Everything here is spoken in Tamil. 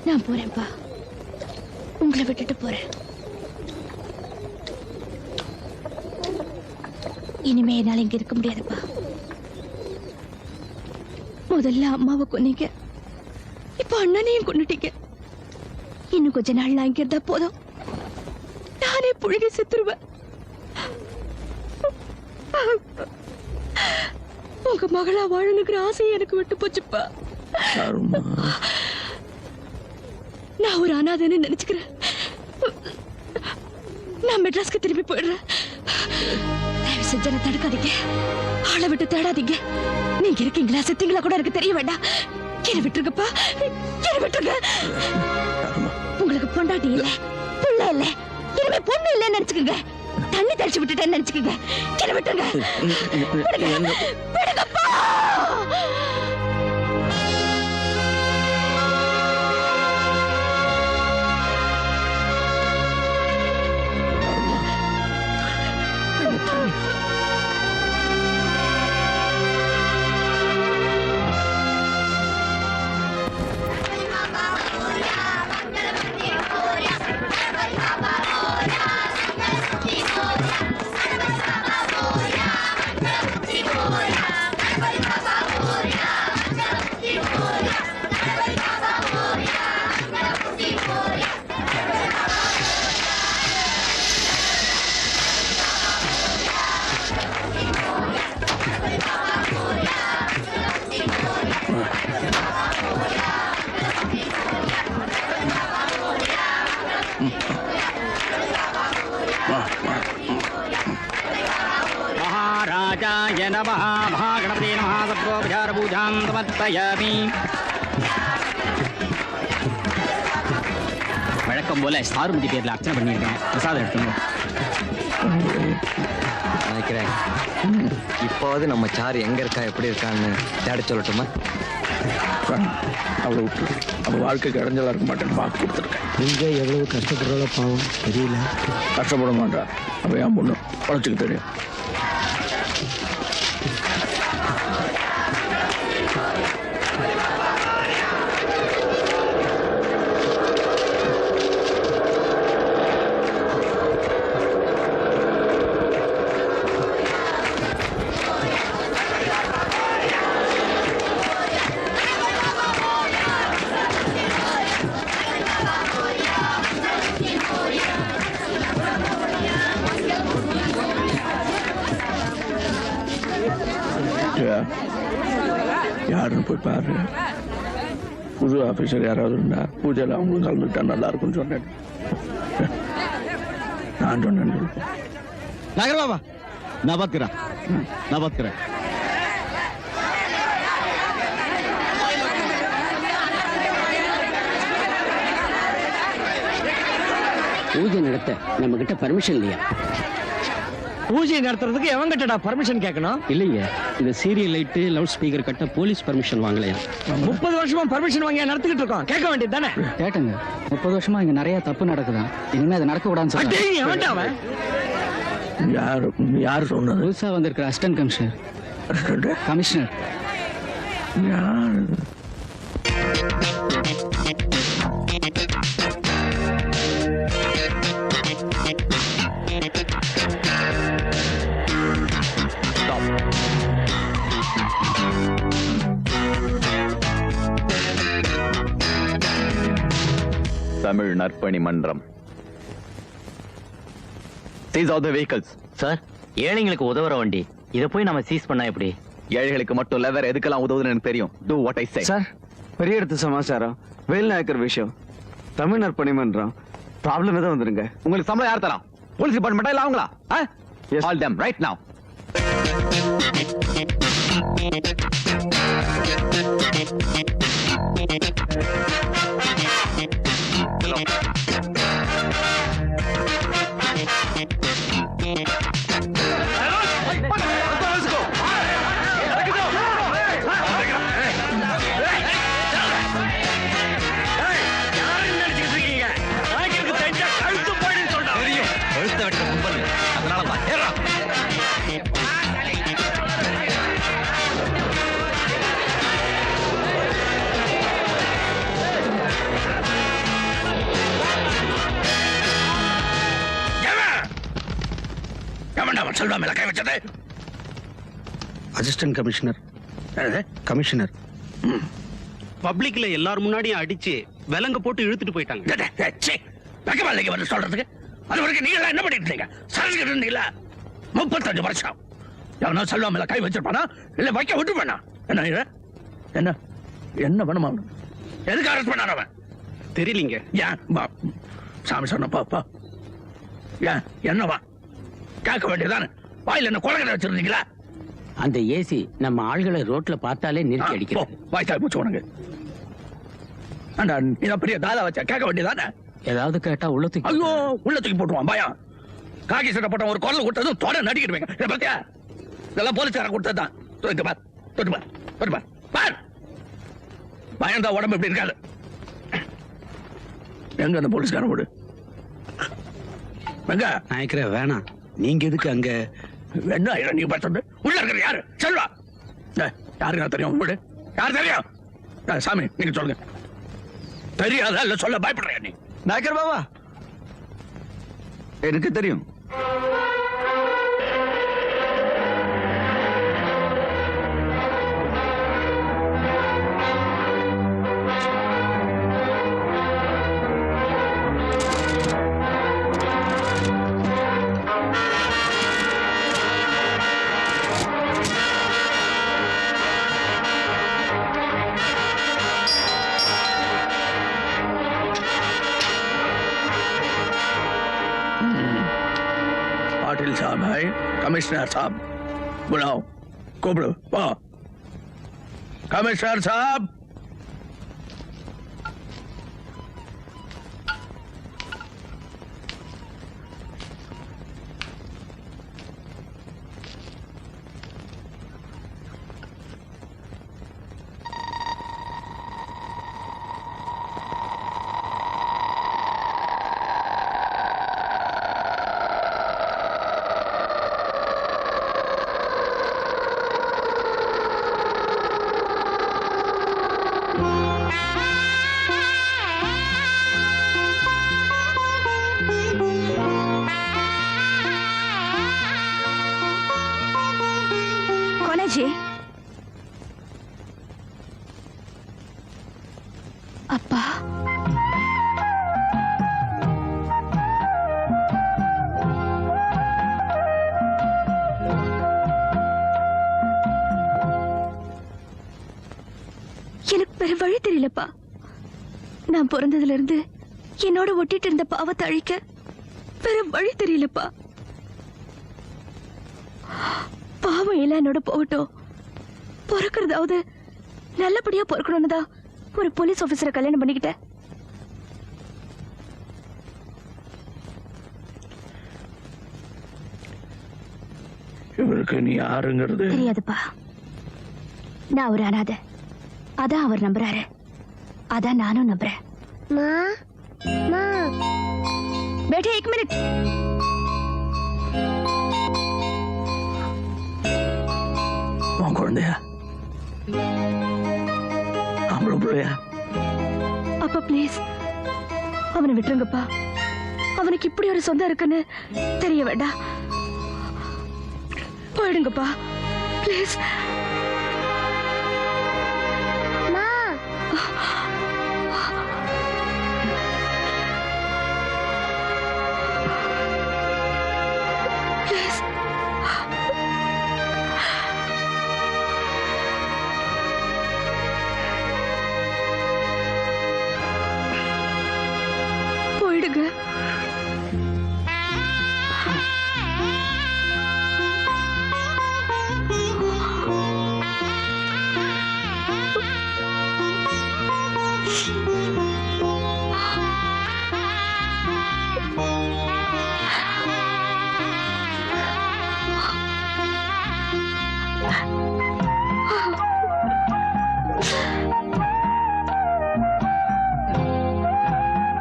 நான் போறேன்ப்பா, உங்களை விட்டுட்டு போறேன். இனிமே என்னால இங்க இருக்க முடியாதுப்பா. முதல்ல அம்மாவை கொன்னீங்க, இப்ப அண்ணனையும் கொன்னுட்டீங்க. இன்னும் கொஞ்ச நாள் நான் இங்க இருந்தா போதும், நானே புழுகி செத்துருவேன். உங்க மகளா வாழணுங்கிற ஆசையை எனக்கு விட்டு போச்சுப்பா. நான் ஒரு அனாதைன்னு நினைச்சுக்கிறேன். நான் மெட்ராஸ்க்கு திரும்பி போயிடுறேன். தயவு செஞ்சு என்ன தடுக்காதீங்க, ஆளை விட்டு தேடாதீங்க. நீங்க இருக்கீங்களா செத்தீங்களா கூட எனக்கு தெரிய வேண்டாம். என்ன விட்டுருங்கப்பா, என்ன விட்டுருங்க. உங்களுக்கு பொண்டாட்டி இல்ல, புள்ள இல்ல, இனிமே பொண்ணு இல்லன்னு நினைச்சுக்கோங்க. தண்ணி தெளிச்சு விட்டுட்டேன்னு நினைச்சுக்கோங்க. என்ன விட்டுருங்க, விடுங்கப்பா. महाराजाय नमः महागणपते नमः सर्वोपचारपूजां समर्पयामि. வழக்கம் போல சாருமதி பேர்ல அர்ச்சனை பண்ணியிருக்கேன். பிரசாதம் எடுத்துங்க. நினைக்கிறேன் இப்போது நம்ம சாரு எங்க இருக்கா எப்படி இருக்கான்னு தேட சொல்லட்டுமா? அவளை விட்டு அவள் வாழ்க்கைக்கு இடைஞ்சலா இருக்க மாட்டேன்னு பார்த்து கொடுத்துருக்கேன். நீங்க எவ்வளவு கஷ்டப்படுறாளோ பாவம் தெரியல. கஷ்டப்பட மாட்டா, அவள் என் பொண்ணு உழைச்சிக்கு தெரியும். யாருன்னு போய் பாரு. புது ஆபீசர் யாராவது இருந்தா பூஜையில் அவங்களும் கலந்துட்டா நல்லா இருக்கும்னு சொன்னேன். நான் சொன்னேன். நாகர் பாபா நான் பார்க்கிறேன், நான் பார்க்கிறேன். பூஜை நடத்த நம்ம கிட்ட பர்மிஷன் இல்லையா? பூஜை நடத்துறதுக்கு எவன் கிட்டடா பர்மிஷன் கேட்கணும்? இல்லைங்க, இந்த சீரியல் லைட்டு லவுட் ஸ்பீக்கர் கட்ட போலீஸ் பர்மிஷன் வாங்கலையா? 30 வருஷமா பர்மிஷன் வாங்கி நடத்திக்கிட்டு இருக்கோம். கேட்க வேண்டியது தானே? கேட்டுங்க, 30 வருஷமா இங்க நிறைய தப்பு நடக்குதான். இனிமே அது நடக்க கூடாதுன்னு சொல்றாங்க. யாரு சொன்னது? புதுசா வந்திருக்கிற அசிஸ்டன்ட் கமிஷனர். யாரு? தமிழ் நற்பணி மன்றம். Seize of the vehicles. Sir, ஏழைங்களுக்கு உதவுற வண்டி, இதை போய் நம்ம சீஸ் பண்ணா எப்படி? ஏழைகளுக்கு மட்டும் இல்ல, வேற எதுக்கெல்லாம் உதவுதுன்னு எனக்கு தெரியும். Do what I say. Sir, பெரிய இடத்து சமாச்சாரம், வேல் நாயக்கர் விஷயம், தமிழ் நற்பணி மன்றம், ப்ராப்ளம் எதாவது வந்துருங்க. உங்களுக்கு சம்பளம் யார் தரான்? போலீஸ் டிபார்ட்மெண்டா இல்ல அவங்களா? Call them right now. Selva மேல கை வச்சது? அசிஸ்டன்ட் கமிஷனர் கமிஷனர் பப்ளிக்ல எல்லாரும் முன்னாடியும் அடிச்சு விலங்க போட்டு இழுத்துட்டு போயிட்டாங்க. வெக்கமா வந்து சொல்றதுக்கு? அது வரைக்கும் நீங்க என்ன பண்ணிட்டு இருந்தீங்க? சரஸ்கிட்டு இருந்தீங்களா? 35 வருஷம் எவனோ செல்வா மேல கை வச்சிருப்பானா இல்ல வைக்க விட்டுருப்பானா? என்ன இது? என்ன என்ன பண்ணுமா? எதுக்கு அரெஸ்ட் பண்ணான அவன்? தெரியலீங்க. ஏன் சாமி சொன்னப்பா ஏன் என்னவா கேட்க வேண்டியதானே? வாயில என்ன கொலகடை வச்சிருந்தீங்களா? அந்த ஏசி நம்ம ஆள்களை ரோட்ல பார்த்தாலே நிறுத்தி அடிக்கிறோம். வாய்த்தாய் பூச்சி உனக்கு. இதான் பெரிய தாதா வச்சா கேட்க வேண்டியதானே? ஏதாவது கேட்டா உள்ளத்துக்கு ஐயோ உள்ள தூக்கி போட்டுவான் பயம். காக்கி சட்டை போட்ட ஒரு குரல் கொடுத்ததும் தொட நடிக்கிடுவேங்க. இதை பார்த்தியா? இதெல்லாம் போலீஸ்கார கொடுத்ததுதான். தொட்டு பார் தொட்டு பார் தொட்டு பார் பார். பயந்தா உடம்பு எப்படி இருக்காது. எங்க அந்த போலீஸ்கார போடு எங்க? நாயக்கரே வேணாம், நீங்க எதுக்கு அங்க? என்ன நீங்க பார்த்து உள்ள இருக்கிற யாரு? செல்வா யாருக்கு தெரியும்? உங்களோட யாரு தெரியும்? சாமி நீங்க சொல்லுங்க. தெரியாதா இல்ல சொல்ல பயப்படுறியா நீ? நாயக்கர் பாபா, எனக்கு தெரியும். पाटिल साहब है, कमिश्नर साहब बुलाओ, कोबड़ो वाह कमिश्नर साहब. जी அப்பா எனக்கு வேற வழி தெரியலப்பா. நான் பிறந்ததுல இருந்து என்னோட ஒட்டிட்டு இருந்த பாவத்தை அழிக்க வேற வழி தெரியலப்பா. பாவம் எல்லாம் என்னோட போகட்டும், பிறக்கிறதாவது நல்லபடியா பிறக்கணும்னு தான் ஒரு போலீஸ் ஆபீசரை கல்யாணம் பண்ணிக்கிட்டேன். இவருக்கு நீ யாருங்கிறது தெரியாதுப்பா. நான் ஒரு அனாதை, அதான் அவர் நம்புறாரு, அதான் நானும் நம்புறேன். Birthday 1 minute. உன் குழந்தையா? ஆம்பளை பிள்ளையா? அப்பா ப்ளீஸ் அவனை விட்டுருங்கப்பா. அவனுக்கு இப்படி ஒரு சொந்தம் இருக்குன்னு தெரிய வேண்டாம். போயிடுங்கப்பா ப்ளீஸ். போயிடுங்க.